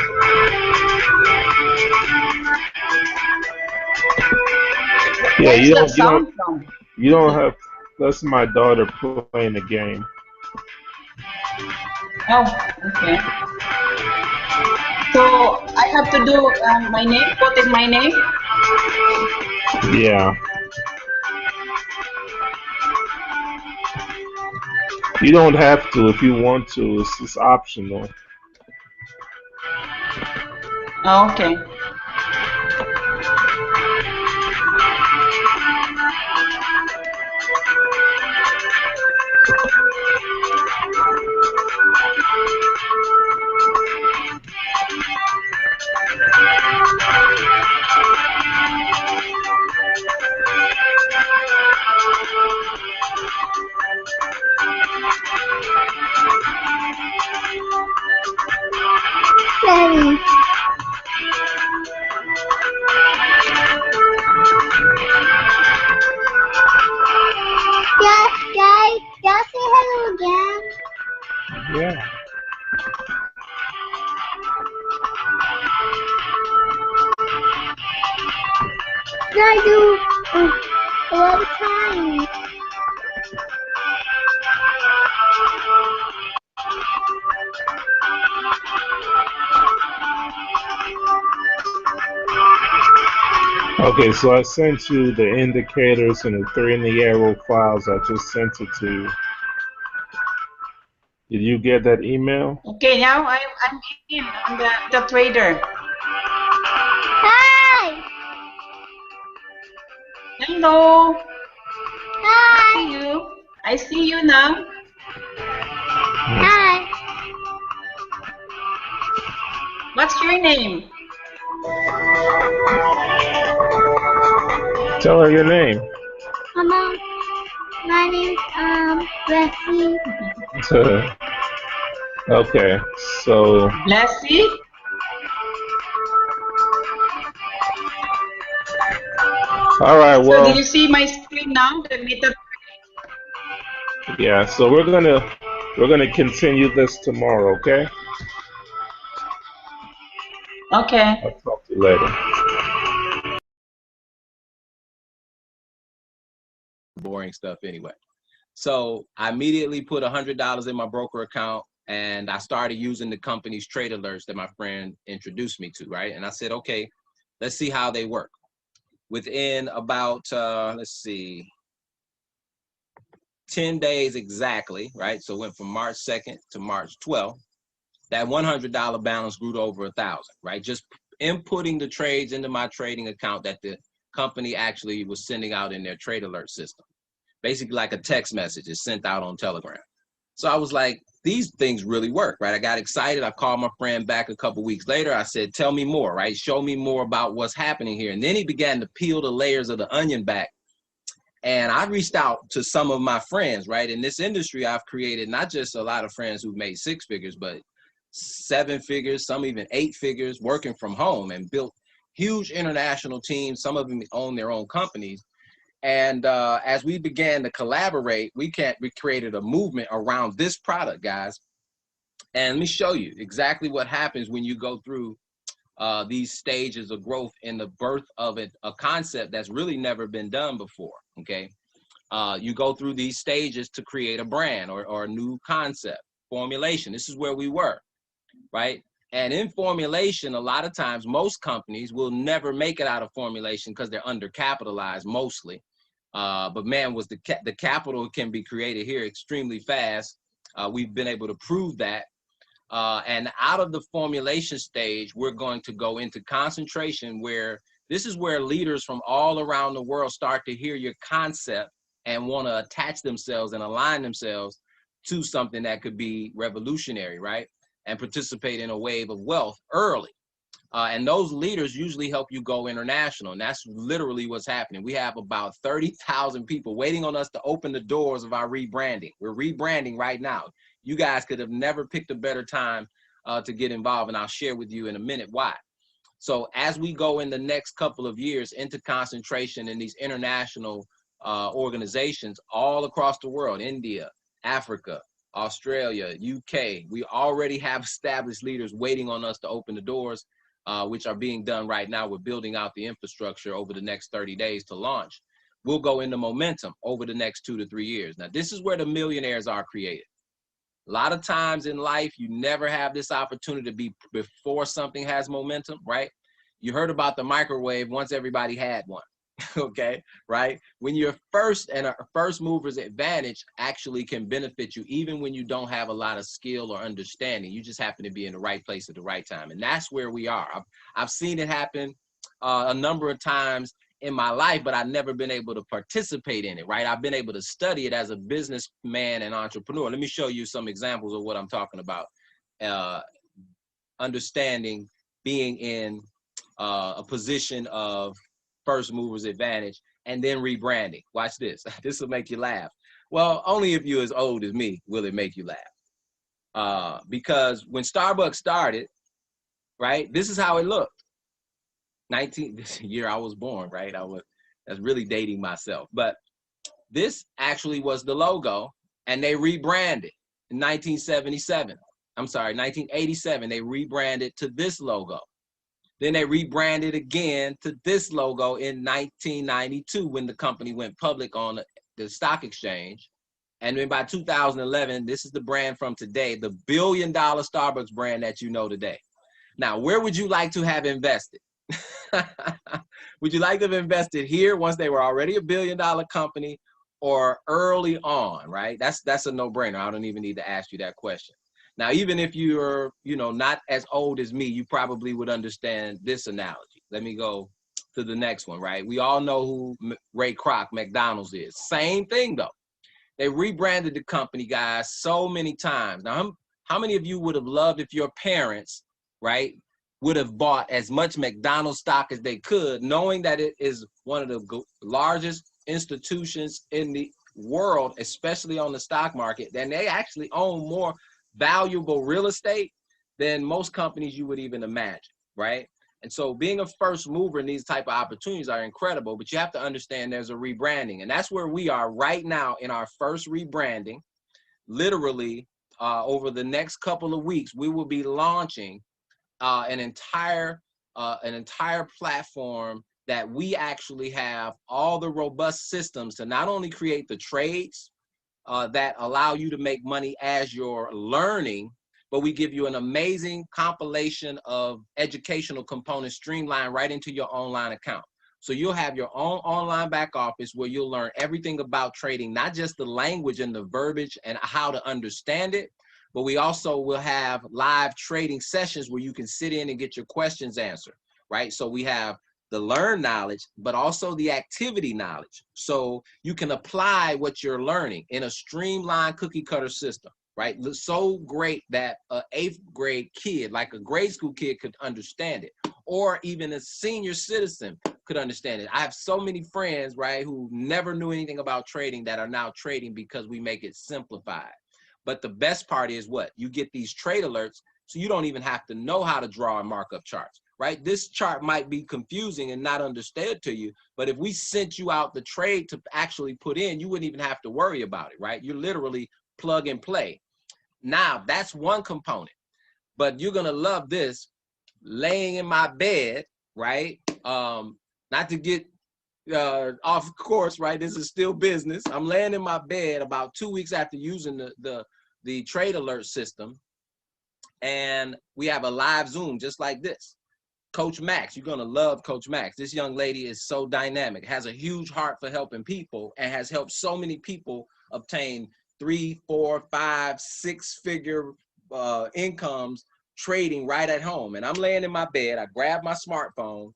Yeah, Where is that sound from? you don't have. That's my daughter playing the game. Oh, okay. So I have to do my name, put in my name. Yeah. You don't have to if you want to. It's just optional. Oh, okay. Daddy. Yeah, guys, y'all say hello again. Yeah. No, I do all the time. Okay, so I sent you the indicators and the three in the arrow files. I just sent it to you. Did you get that email? Okay, now I'm in on the trader. Hi! Hello. I Hi! see you. I see you now. Hi! What's your name? Tell her your name. Mama, my name's Bessie. Okay, so Blessy. all right. So did Well, you see my screen now? The meta. yeah. So we're gonna continue this tomorrow. Okay. Okay. I'll talk to you later. Boring stuff anyway. So I immediately put $100 in my broker account and I started using the company's trade alerts that my friend introduced me to, right? And I said, okay, let's see how they work. Within about, let's see, 10 days exactly, right? So it went from March 2nd to March 12th. That $100 balance grew to over 1,000, right? Just inputting the trades into my trading account that the company actually was sending out in their trade alert system. Basically like a text message is sent out on Telegram. So I was like, these things really work, right? I got excited. I called my friend back a couple weeks later. I said, tell me more, right? Show me more about what's happening here. And then he began to peel the layers of the onion back. And I reached out to some of my friends, right? In this industry, I've created not just a lot of friends who've made 6 figures, but 7 figures, some even 8 figures working from home and built huge international teams. Some of them own their own companies. And as we began to collaborate, we created a movement around this product, guys. And let me show you exactly what happens when you go through these stages of growth in the birth of a concept that's really never been done before, okay? You go through these stages to create a brand or a new concept. Formulation, this is where we were, right? And in formulation, a lot of times, most companies will never make it out of formulation because they're undercapitalized mostly. But man, the capital can be created here extremely fast. We've been able to prove that. And out of the formulation stage, we're going to go into concentration, where this is where leaders from all around the world start to hear your concept and want to attach themselves and align themselves to something that could be revolutionary, right? And participate in a wave of wealth early. And those leaders usually help you go international. And that's literally what's happening. We have about 30,000 people waiting on us to open the doors of our rebranding. We're rebranding right now. You guys could have never picked a better time to get involved. And I'll share with you in a minute why. So as we go in the next couple of years into concentration in these international organizations all across the world, India, Africa, Australia, UK, we already have established leaders waiting on us to open the doors, which are being done right now. We're building out the infrastructure over the next 30 days to launch. We'll go into momentum over the next 2 to 3 years. Now, this is where the millionaires are created. A lot of times in life, you never have this opportunity to be before something has momentum, right? You heard about the microwave once everybody had one, okay, right? When you're first, and a first mover's advantage actually can benefit you even when you don't have a lot of skill or understanding. You just happen to be in the right place at the right time. And that's where we are. I've seen it happen a number of times in my life, but I've never been able to participate in it, right? I've been able to study it as a businessman and entrepreneur. Let me show you some examples of what I'm talking about. Understanding being in a position of first mover's advantage and then rebranding. Watch this. This will make you laugh. Well, only if you're as old as me will it make you laugh. Because when Starbucks started, right, this is how it looked. This year I was born, right? That's really dating myself. But this actually was the logo, and they rebranded in 1977. I'm sorry, 1987. They rebranded to this logo. Then they rebranded again to this logo in 1992 when the company went public on the stock exchange. And then by 2011, this is the brand from today, the billion-dollar Starbucks brand that you know today. Now, where would you like to have invested? Would you like to have invested here once they were already a billion-dollar company, or early on, right? That's a no-brainer. I don't even need to ask you that question. Now, even if you're, not as old as me, you probably would understand this analogy. Let me go to the next one, right? We all know who Ray Kroc, McDonald's is. Same thing, though. They rebranded the company, guys, so many times. Now, how many of you would have loved if your parents, right, would have bought as much McDonald's stock as they could, knowing that it is one of the largest institutions in the world, especially on the stock market, then they actually own more valuable real estate than most companies you would even imagine, right? And so being a first mover in these type of opportunities are incredible, but you have to understand there's a rebranding. And that's where we are right now in our first rebranding. Literally, over the next couple of weeks, we will be launching an entire platform that we actually have all the robust systems to not only create the trades that allow you to make money as you're learning, but we give you an amazing compilation of educational components streamlined right into your online account. So you'll have your own online back office where you'll learn everything about trading, not just the language and the verbiage and how to understand it, but we also will have live trading sessions where you can sit in and get your questions answered, right? So we have the learned knowledge, but also the activity knowledge. So you can apply what you're learning in a streamlined cookie cutter system, right? So great that an 8th grade kid, like a grade school kid, could understand it, or even a senior citizen could understand it. I have so many friends, right, who never knew anything about trading that are now trading because we make it simplified. But the best part is what? You get these trade alerts, so you don't even have to know how to draw and mark up charts, right? This chart might be confusing and not understood to you, but if we sent you out the trade to actually put in, you wouldn't even have to worry about it, right? You're literally plug and play. Now, that's one component, but you're gonna love this. Laying in my bed, right? Not to get off course, right? This is still business. I'm laying in my bed about 2 weeks after using the trade alert system, and we have a live Zoom just like this. Coach Max, you're gonna love Coach Max. This young lady is so dynamic, has a huge heart for helping people, and has helped so many people obtain 3, 4, 5, 6-figure incomes trading right at home. And I'm laying in my bed, I grab my smartphone,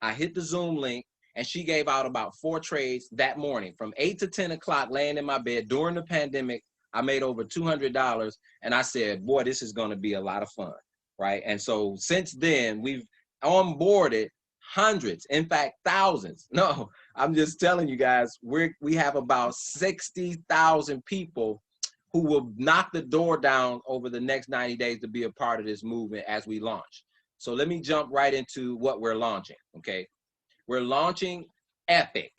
I hit the Zoom link, and she gave out about 4 trades that morning from 8 to 10 o'clock laying in my bed during the pandemic. I made over $200, and I said, boy, this is going to be a lot of fun, right? And so since then, we've onboarded hundreds, in fact, thousands. No, I'm just telling you guys, we have about 60,000 people who will knock the door down over the next 90 days to be a part of this movement as we launch. So let me jump right into what we're launching, okay? We're launching Epic.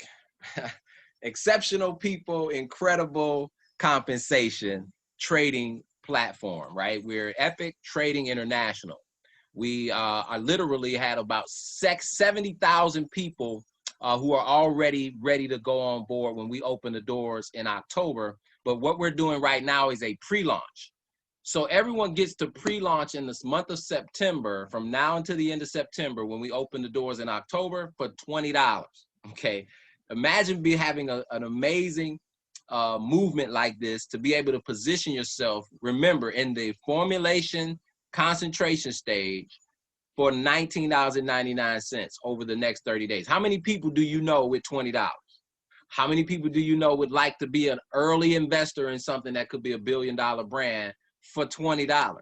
Exceptional people, incredible compensation trading platform, right? We're Epic Trading International. We are literally had about 70,000 people who are already ready to go on board when we open the doors in October. But what we're doing right now is a pre-launch. So everyone gets to pre-launch in this month of September, from now until the end of September, when we open the doors in October, for $20. Okay, imagine having an amazing movement like this, to be able to position yourself, remember, in the formulation concentration stage for $19.99 over the next 30 days. How many people do you know with $20? How many people do you know would like to be an early investor in something that could be a billion-dollar brand for $20,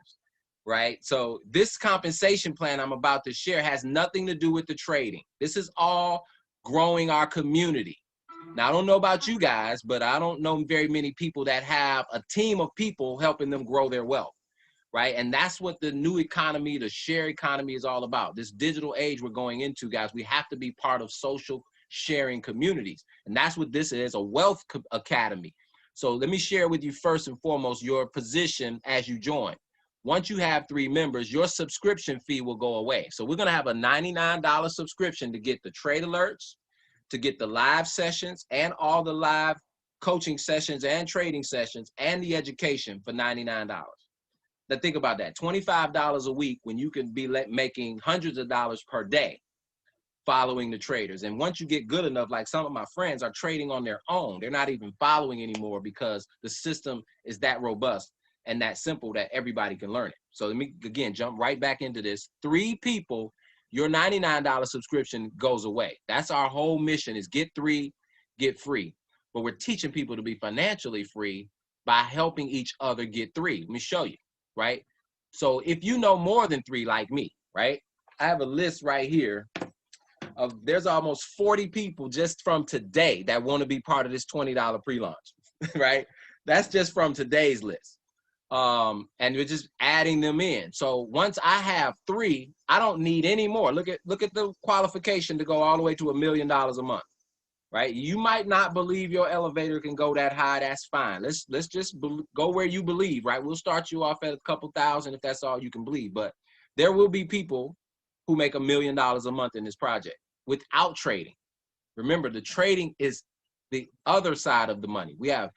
right? So this compensation plan I'm about to share has nothing to do with the trading. This is all growing our community. Now, I don't know about you guys, but I don't know very many people that have a team of people helping them grow their wealth, right? And that's what the new economy, the share economy, is all about. This digital age we're going into, guys, we have to be part of social sharing communities. And that's what this is, a wealth academy. So let me share with you first and foremost your position as you join. Once you have 3 members, your subscription fee will go away. So we're going to have a $99 subscription to get the trade alerts, to get the live sessions and all the live coaching sessions and trading sessions and the education for $99. Now think about that, $25 a week when you can be making hundreds of dollars per day following the traders. And once you get good enough, like some of my friends are trading on their own, they're not even following anymore because the system is that robust and that simple that everybody can learn it. So let me, again, jump right back into this. 3 people, your $99 subscription goes away. That's our whole mission, is get 3, get free. But we're teaching people to be financially free by helping each other get 3. Let me show you, right? So if you know more than 3 like me, right? I have a list right here of, there's almost 40 people just from today that want to be part of this $20 pre-launch, right? That's just from today's list. And we're just adding them in. So once I have 3, I don't need any more. Look at the qualification to go all the way to $1 million a month, right? You might not believe your elevator can go that high. That's fine. Let's just go where you believe, right? We'll start you off at a couple thousand if that's all you can believe. But there will be people who make $1 million a month in this project without trading. Remember, the trading is the other side of the money. We have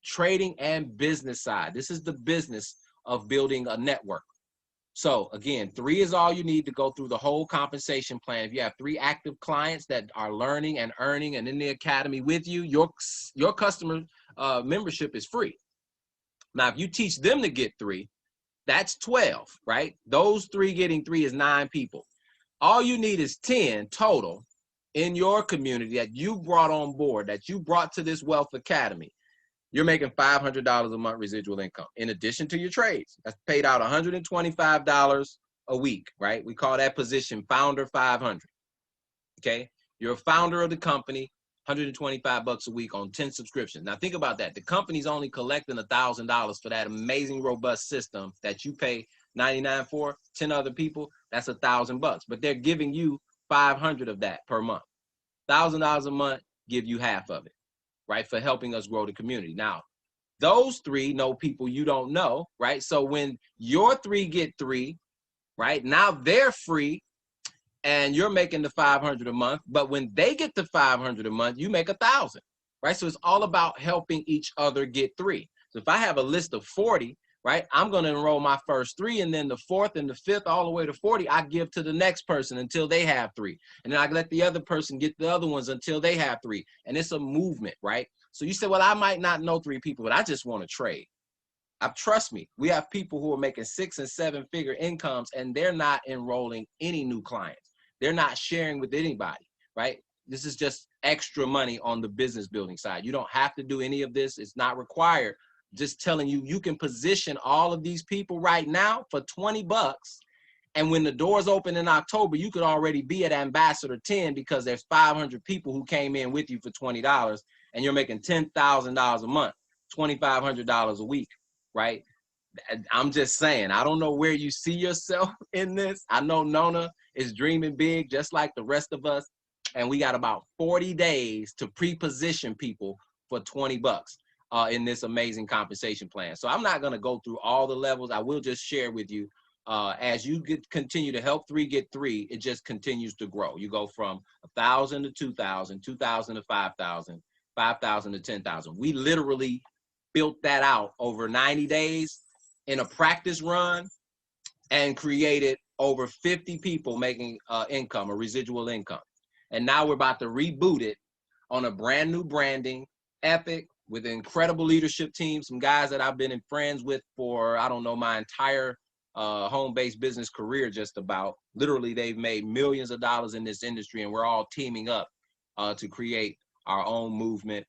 trading and business side. This is the business of building a network. So again, 3 is all you need to go through the whole compensation plan. If you have 3 active clients that are learning and earning and in the academy with you, your customer membership is free. Now, if you teach them to get 3, that's 12, right? Those 3 getting 3 is 9 people. All you need is 10 total in your community that you brought on board, that you brought to this Wealth Academy. You're making $500 a month residual income in addition to your trades. That's paid out $125 a week, right? We call that position Founder 500. Okay, you're a founder of the company, $125 a week on 10 subscriptions. Now think about that. The company's only collecting $1,000 for that amazing, robust system that you pay $99 for. 10 other people, that's $1,000. But they're giving you 500 of that per month. $1,000 a month, give you half of it, right, for helping us grow the community. Now, those 3 know people you don't know, right? So when your 3 get 3, right, now they're free and you're making the 500 a month. But when they get the 500 a month, you make 1,000, right? So it's all about helping each other get 3. So if I have a list of 40, right, I'm going to enroll my first 3, and then the 4th and the 5th all the way to 40, I give to the next person until they have 3. And then I let the other person get the other ones until they have 3. And it's a movement, right? So you say, well, I might not know 3 people, but I just want to trade. Trust me, we have people who are making 6- and 7-figure incomes, and they're not enrolling any new clients. They're not sharing with anybody, right? This is just extra money on the business building side. You don't have to do any of this. It's not required. Just telling you, you can position all of these people right now for $20 And when the doors open in October, you could already be at Ambassador 10 because there's 500 people who came in with you for $20 and you're making $10,000 a month, $2,500 a week, right? I'm just saying, I don't know where you see yourself in this. I know Nona is dreaming big just like the rest of us. And we got about 40 days to pre-position people for 20 bucks in this amazing compensation plan. So I'm not going to go through all the levels. I will just share with you as you continue to help 3 get 3, it just continues to grow. You go from 1,000 to 2,000, 2,000 to 5,000, 5,000 to 10,000. We literally built that out over 90 days in a practice run and created over 50 people making income, or residual income. And now we're about to reboot it on a brand new branding, epic, with an incredible leadership team, some guys that I've been friends with for, I don't know, my entire home-based business career just about. Literally, they've made millions of dollars in this industry, and we're all teaming up to create our own movement.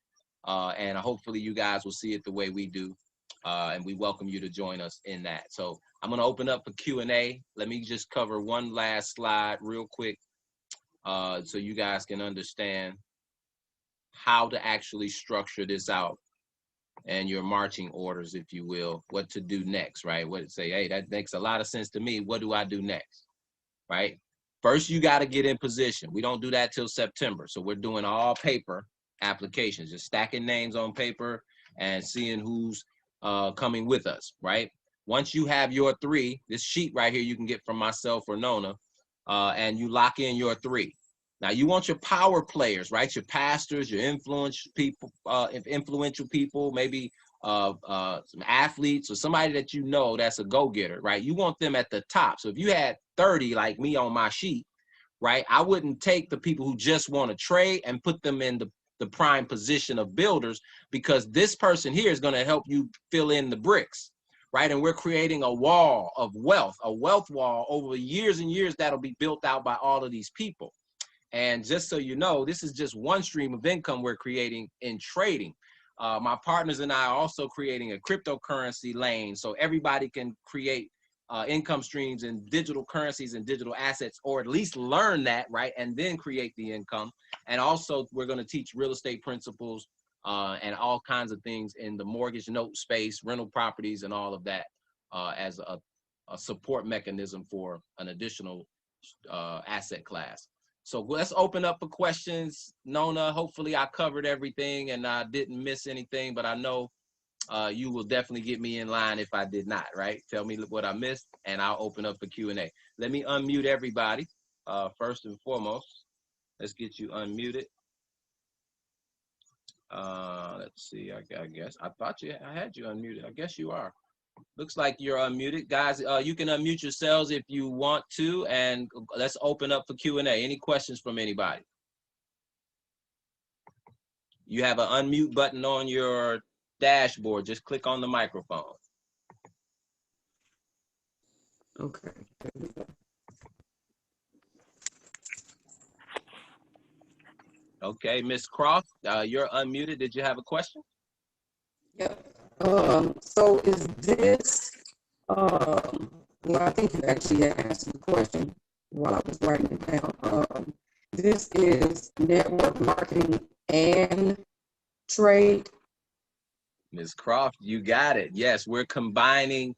And hopefully you guys will see it the way we do. And we welcome you to join us in that. So I'm going to open up for Q&A. Let me just cover one last slide real quick so you guys can understand how to actually structure this out and your marching orders, if you will, what to do next, right? What to say, hey, that makes a lot of sense to me. What do I do next, right? First, you got to get in position. We don't do that till September. So we're doing all paper applications, just stacking names on paper and seeing who's coming with us, right? Once you have your 3, this sheet right here you can get from myself or Nona, and you lock in your 3. Now you want your power players, right? Your pastors, your influential people, maybe some athletes or somebody that you know that's a go-getter, right? You want them at the top. So if you had 30 like me on my sheet, right, I wouldn't take the people who just want to trade and put them in the prime position of builders, because this person here is going to help you fill in the bricks, right? And we're creating a wall of wealth, a wealth wall over years and years that'll be built out by all of these people. And just so you know, this is just one stream of income we're creating in trading. My partners and I are also creating a cryptocurrency lane so everybody can create income streams in digital currencies and digital assets, or at least learn that, right? And then create the income. And also we're going to teach real estate principles and all kinds of things in the mortgage note space, rental properties, and all of that as a support mechanism for an additional asset class. So let's open up for questions. Nona, hopefully I covered everything and I didn't miss anything, but I know you will definitely get me in line if I did not, right? Tell me what I missed and I'll open up for Q&A. Let me unmute everybody first and foremost. Let's get you unmuted. Let's see, I guess. I thought I had you unmuted. I guess you are. Looks like you're unmuted. Guys, you can unmute yourselves if you want to, and let's open up for Q&A. Any questions from anybody? You have an unmute button on your dashboard. Just click on the microphone. Okay. Okay, Miss Croft, you're unmuted. Did you have a question? Yep. So is this, well, I think you actually answered the question while I was writing it down. This is network marketing and trade. Ms. Croft, you got it. Yes, we're combining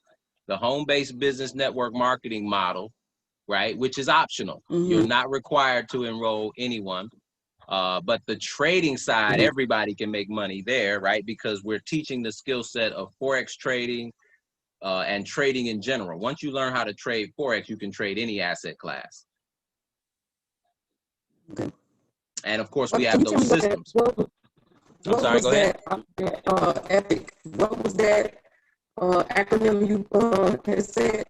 the home-based business network marketing model, right, which is optional. Mm-hmm. You're not required to enroll anyone. But the trading side, everybody can make money there, right? Because we're teaching the skill set of Forex trading and trading in general. Once you learn how to trade Forex, you can trade any asset class. Okay. And of course, we have those systems. I'm sorry, go ahead. Epic. What was that acronym you had said?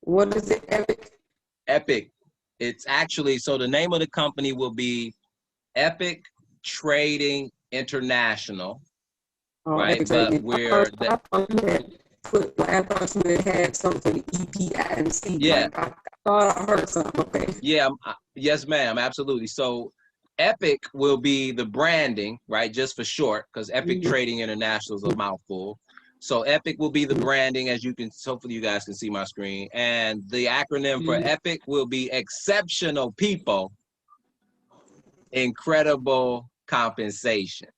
What is it, Epic? Epic. It's actually, so the name of the company will be Epic Trading International, right? But we're I thought you had something EPIC. Yeah, like, I thought I heard something. Okay. Yeah, yes, ma'am, absolutely. So Epic will be the branding, right? Just for short, because Epic Trading International is a mouthful. So EPIC will be the branding, as you can, hopefully you guys can see my screen. And the acronym for EPIC will be exceptional people, incredible compensation.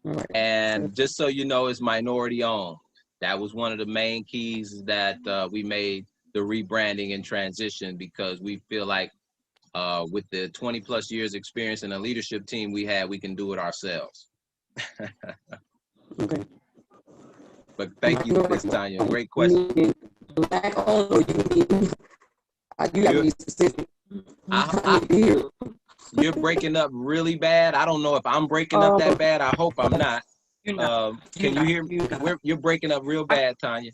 Right. And just so you know, it's minority owned. That was one of the main keys that we made the rebranding and transition, because we feel like with the 20+ years experience and the leadership team we had, we can do it ourselves. Okay. But thank you, Ms. Tanya. Great question. Black owned, or you gotta be specific. You're breaking up really bad. I don't know if I'm breaking up that bad. I hope I'm not. Can you hear me? You're breaking up real bad, Tanya.